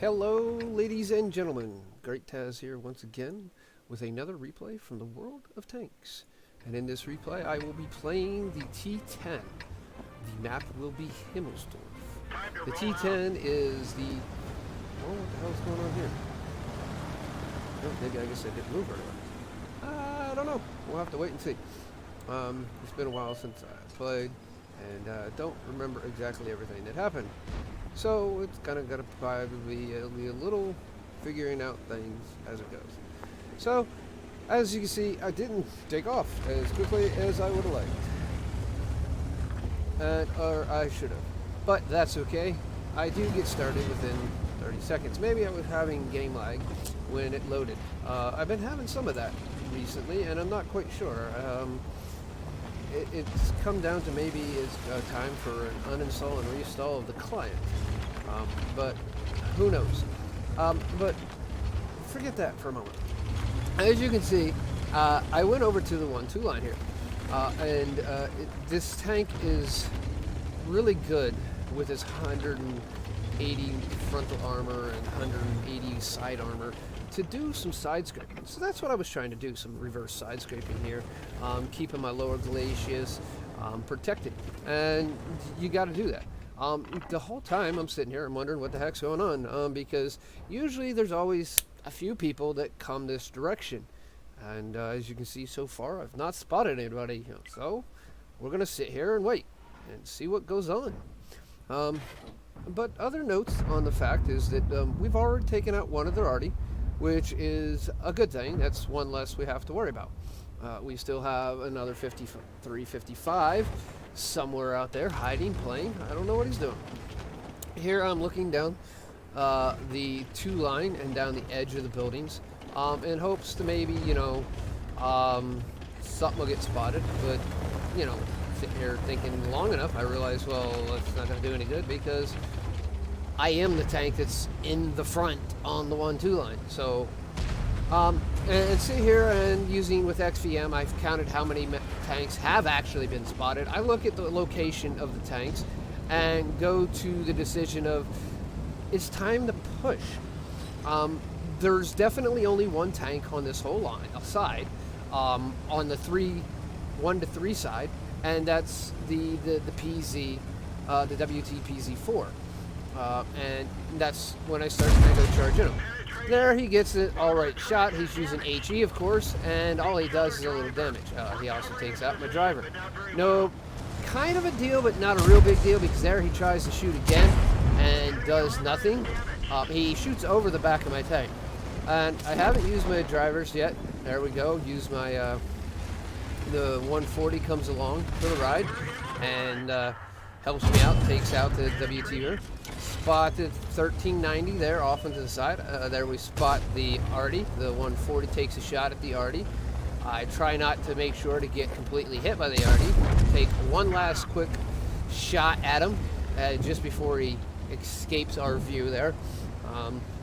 Hello, ladies and gentlemen. GreatTaz here once again with another replay from the world of tanks. And in this replay, I will be playing the T-10. The map will be Himmelsdorf. The T-10 is the... Oh, what the hell's going on here? Oh, maybe I guess I didn't move very well. I don't know. We'll have to wait and see. It's been a while since I played, and don't remember exactly everything that happened. So it's kind of got to probably be a little figuring out things as it goes. So, as you can see, I didn't take off as quickly as I would have liked. Or I should have. But that's okay. I do get started within 30 seconds. Maybe I was having game lag when it loaded. I've been having some of that recently, and I'm not quite sure. It's come down to maybe it's time for an uninstall and reinstall of the client. But who knows? But forget that for a moment. As you can see, I went over to the 1-2 line here. This tank is really good with its 180 frontal armor and 180 side armor to do some side scraping. So that's what I was trying to do, some reverse side scraping here, keeping my lower glacius protected. And you got to do that. The whole time I'm sitting here, I'm wondering what the heck's going on, because usually there's always a few people that come this direction. And as you can see so far, I've not spotted anybody. So we're going to sit here and wait and see what goes on. But other notes on the fact is that we've already taken out one of their arty, which is a good thing. That's one less we have to worry about. We still have another 53, 55 somewhere out there hiding, playing. I don't know what he's doing. Here I'm looking down the 2 line and down the edge of the buildings in hopes to maybe, something will get spotted. But, sitting here thinking long enough, I realize, well, that's not going to do any good because I am the tank that's in the front on the 1-2 line. So, and sit here and using with XVM, I've counted how many tanks have actually been spotted. I look at the location of the tanks and go to the decision of it's time to push. There's definitely only one tank on this whole line, side, on the 1-3 side, and that's the PZ, the WT-PZ4. And that's when I start to go charging him. There he gets it all right shot. He's using HE, of course, and all he does is a little damage. He also takes out my driver. No, kind of a deal, but not a real big deal, because there he tries to shoot again and does nothing. He shoots over the back of my tank. And I haven't used my drivers yet. There we go. Use my, the 140 comes along for the ride and helps me out, takes out the WT. Spotted 1390 there off into the side. There we spot the arty. The 140 takes a shot at the arty. I try not to make sure to get completely hit by the arty. Take one last quick shot at him just before he escapes our view there,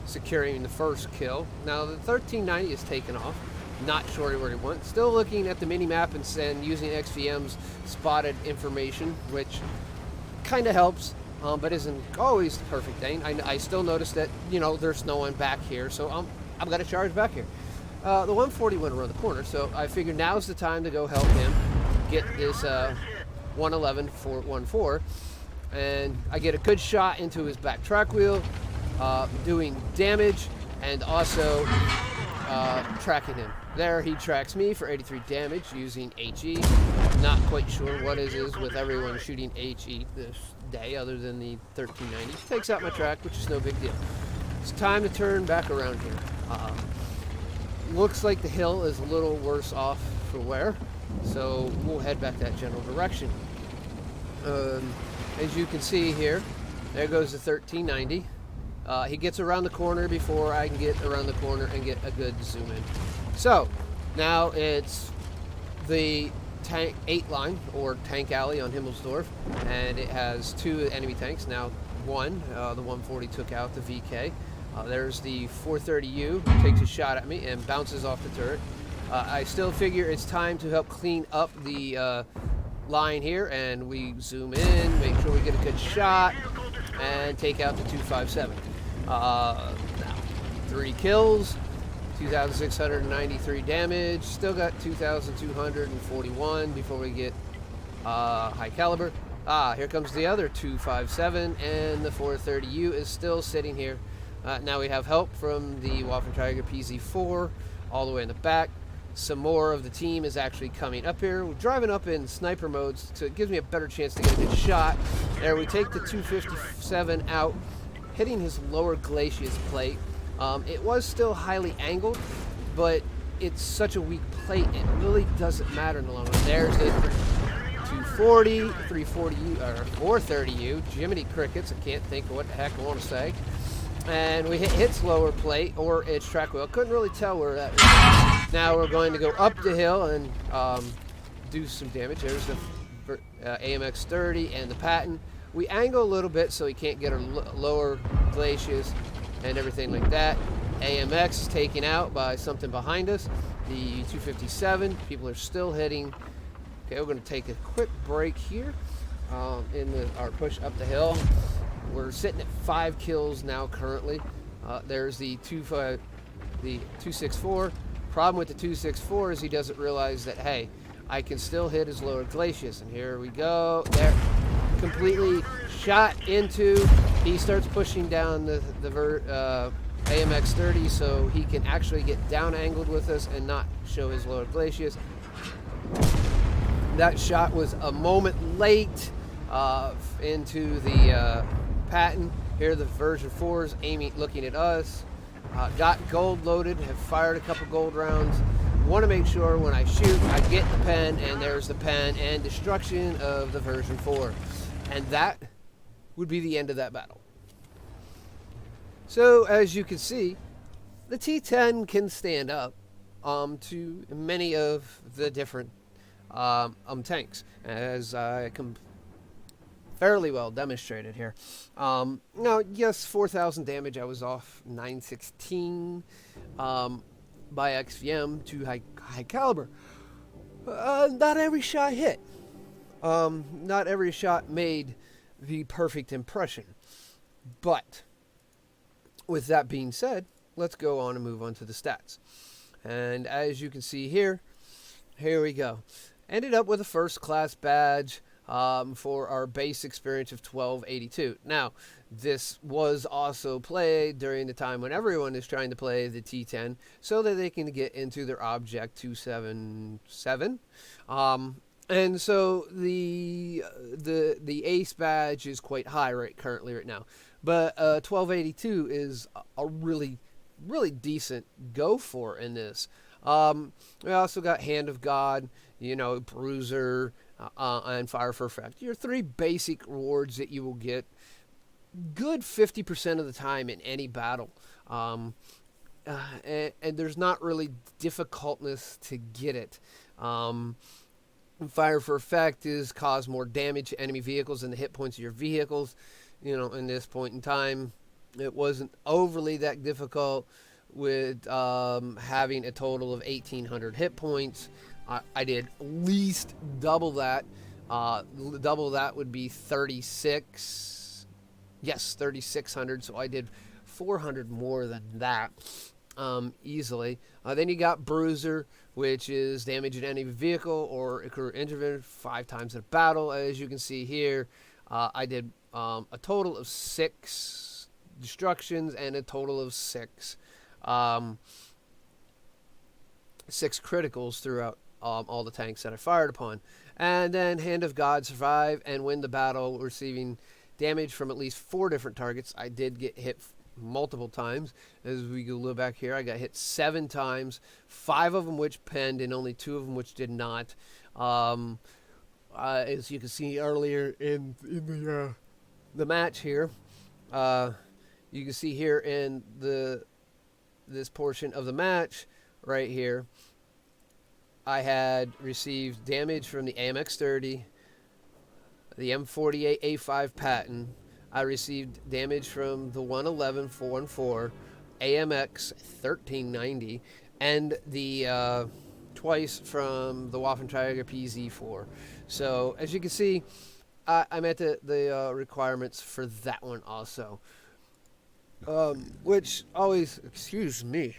securing the first kill. Now the 1390 is taken off. Not sure where he went. Still looking at the mini map and using XVM's spotted information, which kind of helps. But isn't always the perfect thing. I still notice that, there's no one back here, so I'm going to charge back here. The 140 went around the corner, so I figured now's the time to go help him get this 111 414. And I get a good shot into his back track wheel, doing damage, and also tracking him. There he tracks me for 83 damage using HE. Not quite sure what it is with everyone shooting HE this day other than the 1390. Takes out my track, which is no big deal. It's time to turn back around here. Looks like the hill is a little worse off for wear, so we'll head back that general direction. As you can see here, there goes the 1390. He gets around the corner before I can get around the corner and get a good zoom in. So now it's the tank 8 line or tank alley on Himmelsdorf, and it has 2 enemy tanks. Now one, the 140 took out the VK. There's the 430U, takes a shot at me and bounces off the turret. I still figure it's time to help clean up the line here, and we zoom in, make sure we get a good shot, and take out the 257. Now, 3 kills, 2,693 damage. Still got 2,241 before we get high caliber. Here comes the other 257, and the 430U is still sitting here. Now we have help from the Waffenträger PZ4 all the way in the back. Some more of the team is actually coming up here. We're driving up in sniper modes, so it gives me a better chance to get a good shot. There, we take the 257 out, hitting his lower glacis plate. It was still highly angled, but it's such a weak plate, it really doesn't matter in the long run. There's the 240, 340U, or 430U. Jiminy Crickets, I can't think of what the heck I want to say. And we hit its lower plate, or its track wheel. Couldn't really tell where that was. Now we're going to go up the hill and do some damage. There's the AMX 30 and the Patton. We angle a little bit so he can't get our lower glaciers and everything like that. AMX is taken out by something behind us. The 257, people are still hitting. Okay, we're going to take a quick break here in our push up the hill. We're sitting at 5 kills now currently. There's the 264. Problem with the 264 is he doesn't realize that, hey, I can still hit his lower glacius. And here we go. There, completely shot into. He starts pushing down the AMX 30 so he can actually get down angled with us and not show his lower glacius. That shot was a moment late into the Patton. Here the version 4s aiming, looking at us. Got gold loaded, have fired a couple gold rounds. Want to make sure when I shoot, I get the pen, and there's the pen, and destruction of the version 4. And that would be the end of that battle. So, as you can see, the T-10 can stand up to many of the different tanks, as I fairly well demonstrated here. Now, yes, 4,000 damage. I was off 916 by XVM to high caliber. Not every shot hit. Not every shot made the perfect impression. But with that being said, let's go on and move on to the stats. And as you can see here, here we go. Ended up with a first class badge for our base experience of 1282. Now, this was also played during the time when everyone is trying to play the T10 so that they can get into their object 277. And so the ace badge is quite high currently right now. But 1282 is a really decent go for in this. We also got Hand of God, Bruiser, and Fire for Effect. Your 3 basic rewards that you will get good 50% of the time in any battle. And there's not really difficultness to get it. Fire for Effect is cause more damage to enemy vehicles and the hit points of your vehicles. In this point in time, it wasn't overly that difficult with having a total of 1,800 hit points. I did at least double that. Double that would be 36. Yes, 3,600. So I did 400 more than that easily. Then you got Bruiser, which is damage in any vehicle or occur injured 5 times in a battle. As you can see here, I did a total of 6 destructions and a total of 6 criticals throughout all the tanks that I fired upon. And then Hand of God survive and win the battle, receiving damage from at least 4 different targets. I did get hit multiple times. As we go look back here, I got hit 7 times, 5 of them which penned and only 2 of them which did not. As you can see earlier in the match here, you can see here in this portion of the match right here, I had received damage from the AMX 30, the M48 A5 Patton. I received damage from the 111 414, AMX 1390, and the twice from the Waffenträger PZ4. So as you can see, I met the requirements for that one also. which always, excuse me,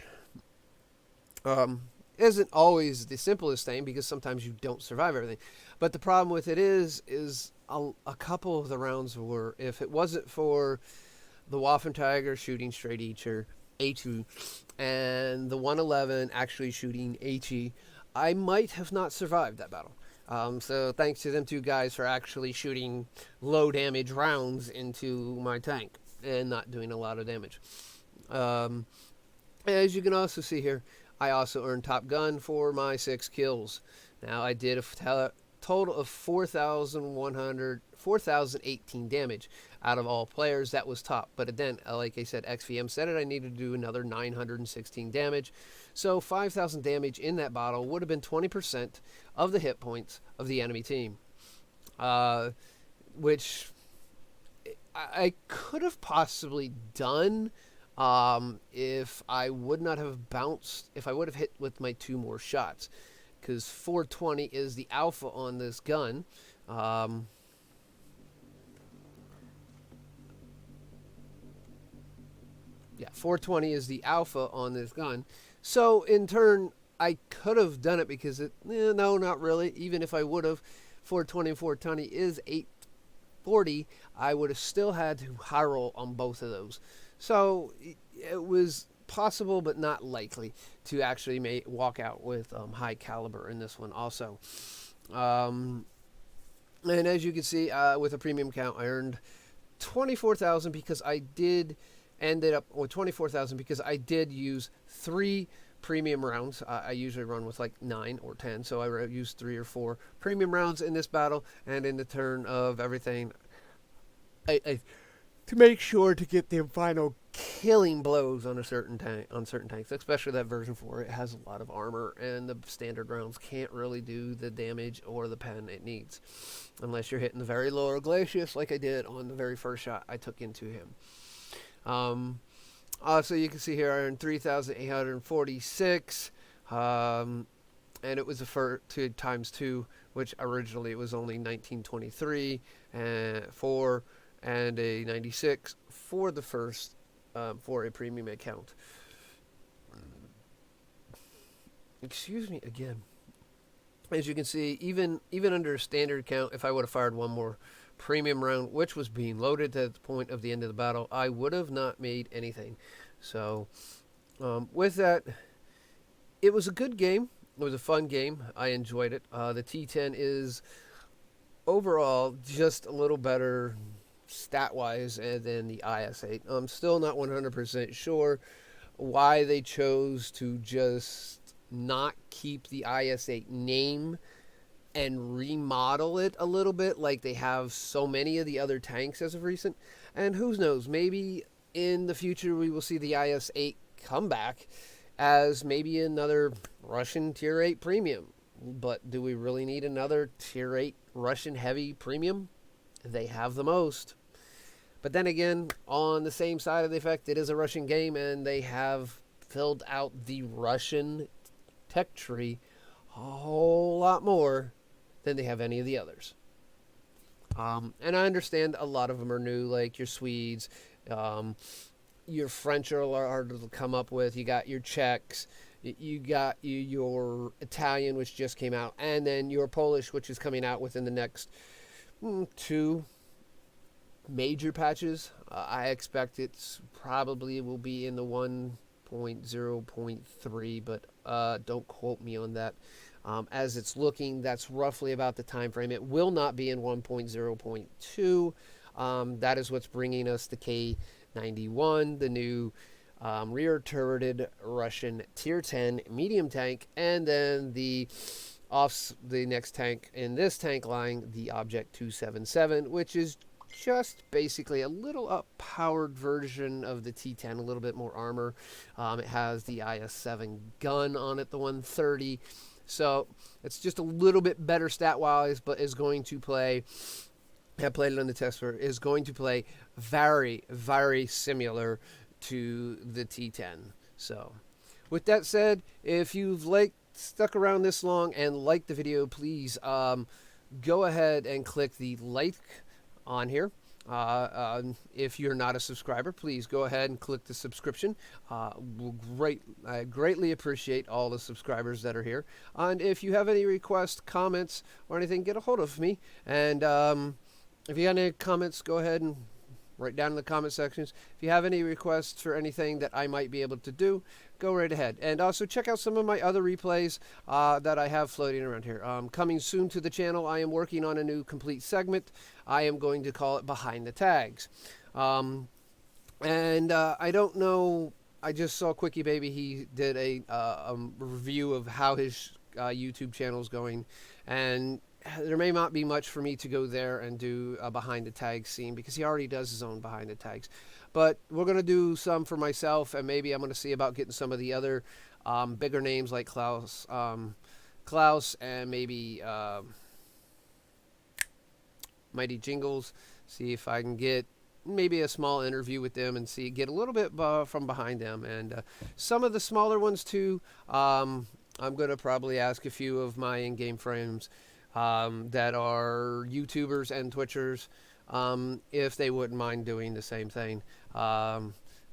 isn't always the simplest thing because sometimes you don't survive everything. But the problem with it is a couple of the rounds were, if it wasn't for the Waffenträger shooting straight A2 and the 111 actually shooting HE, I might have not survived that battle. So thanks to them two guys for actually shooting low damage rounds into my tank and not doing a lot of damage. As you can also see here, I also earned Top Gun for my 6 kills. Now I did a total of 4,018 damage out of all players. That was top. But then, like I said, XVM said it, I needed to do another 916 damage. So 5,000 damage in that bottle would have been 20% of the hit points of the enemy team. Which I could have possibly done if I would not have bounced, if I would have hit with my 2 more shots. Because 420 is the alpha on this gun. Yeah, 420 is the alpha on this gun. So, in turn, I could have done it because no, not really. Even if I would have, 420 and 420 is 840. I would have still had to high roll on both of those. So, it was possible but not likely to actually walk out with high caliber in this one also. And as you can see, with a premium count, I earned 24,000 because I did ended up with 24,000 because I did use 3 premium rounds. I usually run with like 9 or 10, so I used 3 or 4 premium rounds in this battle, and in the turn of everything, I to make sure to get the final killing blows on certain tanks, especially that version 4. It has a lot of armor, and the standard rounds can't really do the damage or the pen it needs, unless you're hitting the very lower glacius, like I did on the very first shot I took into him. So you can see here I earned 3,846, and it was a 2 times 2, which originally it was only 1923 and 4 and a 96 for the first for a premium account. Excuse me again. As you can see, even under a standard count, if I would have fired 1 more premium round, which was being loaded at the point of the end of the battle, I would have not made anything. So with that, it was a good game. It was a fun game. I enjoyed it. The T-10 is overall just a little better stat-wise than the IS-8. I'm still not 100% sure why they chose to just not keep the IS-8 name and remodel it a little bit like they have so many of the other tanks as of recent. And who knows, maybe in the future we will see the IS-8 come back as maybe another Russian Tier 8 premium. But do we really need another Tier 8 Russian heavy premium? They have the most. But then again, on the same side of the effect, it is a Russian game, and they have filled out the Russian tech tree a whole lot more than they have any of the others. And I understand a lot of them are new, like your Swedes, your French are hard to come up with. You got your Czechs, you got your Italian, which just came out, and then your Polish, which is coming out within the next 2 major patches. I expect it's probably will be in the 1.0.3, but don't quote me on that. As it's looking, that's roughly about the time frame. It will not be in 1.0.2. That is what's bringing us the K91, the new rear turreted Russian Tier 10 medium tank, and then the next tank in this tank line, the Object 277, which is just basically a little up-powered version of the T-10, a little bit more armor. It has the IS-7 gun on it, the 130. So it's just a little bit better stat-wise, but is going to play, I played it on the test server, is going to play very, very similar to the T-10. So with that said, if you've stuck around this long and liked the video, please go ahead and click the like on here. If you're not a subscriber, please go ahead and click the subscription. I greatly appreciate all the subscribers that are here. And if you have any requests, comments, or anything, get a hold of me. And if you got any comments, go ahead and write down in the comment sections. If you have any requests for anything that I might be able to do, go right ahead. And also check out some of my other replays that I have floating around here. Coming soon to the channel, I am working on a new complete segment. I am going to call it Behind the Tags. I don't know, I just saw Quickie Baby. He did a review of how his YouTube channel is going. And there may not be much for me to go there and do a behind the tags scene because he already does his own behind the tags. But we're going to do some for myself, and maybe I'm going to see about getting some of the other bigger names like Klaus and maybe Mighty Jingles. See if I can get maybe a small interview with them and get a little bit from behind them. And some of the smaller ones too, I'm going to probably ask a few of my in-game friends that are YouTubers and Twitchers, if they wouldn't mind doing the same thing.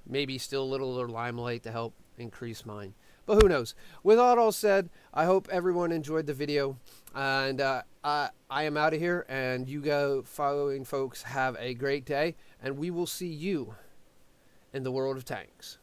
Maybe still a little limelight to help increase mine. But who knows? With all said, I hope everyone enjoyed the video. And I am out of here. And you go following folks have a great day. And we will see you in the world of tanks.